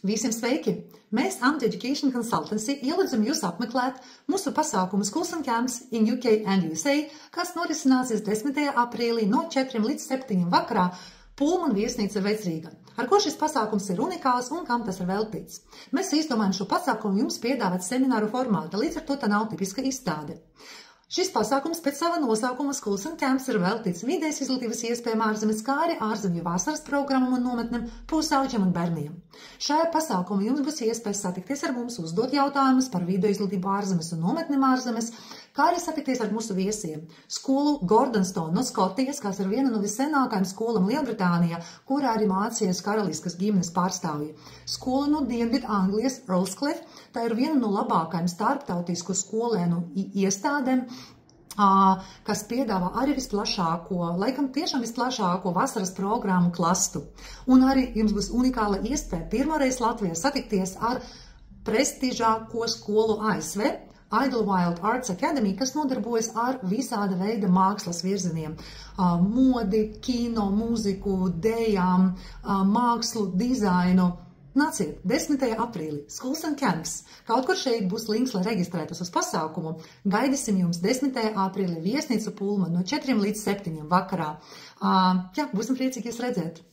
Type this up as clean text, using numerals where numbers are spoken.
Visiem sveiki! Mēs, Ant Education Consultancy, ielūdzam jūs apmeklēt mūsu pasākumu Schools and Camps in UK and USA, kas norisināsies 10. aprīlī no 4 līdz 7 vakarā Pullman viesnīca Vecrīgā. Ar ko šis pasākums ir unikāls un kam tas ir veltīts? Mēs izdomājam šo pasākumu jums piedāvāt semināru formātā, līdz ar to tā nav tipiska izstāde. Šis pasākums pēc sava nosaukuma Schools and Camps ir veltīts vidējas izglītības iespējām ārzemēs, kā arī ārzemju vasaras programmam un nometnēm, pusauģiem un bērniem. Šajā pasākumā jums būs iespējas satikties ar mums, uzdot jautājumus par vidēju izglītību ārzemēs un nometnēm ārzemēs, kā arī satikties ar mūsu viesiem. Skolu Gordonstone no Skotijas, kas ir viena no visenākajām skolām Lielbritānijā, kurā arī mācījies karaliskas ģimenes pārstāvji. Skola no Dienvidu Anglijas, Earlscliffe, tā ir viena no labākajām starptautisku skolēnu iestādēm, kas piedāvā arī visplašāko, laikam tiešām visplašāko vasaras programmu klastu. Un arī jums būs unikāla iespēja pirmoreiz Latvijā satikties ar prestižāko skolu ASV, Idlewild Arts Academy, kas nodarbojas ar visāda veida mākslas virzieniem, modi, kino, mūziku, dejām, mākslu, dizainu. Nāciet 10. aprīlī, Schools and Camps. Kaut kur šeit būs links, lai reģistrētos uz pasākumu. Gaidīsim jums 10. aprīlī viesnīcu Pullman no 4 līdz 7 vakarā. Būsim priecīgi jūs redzēt!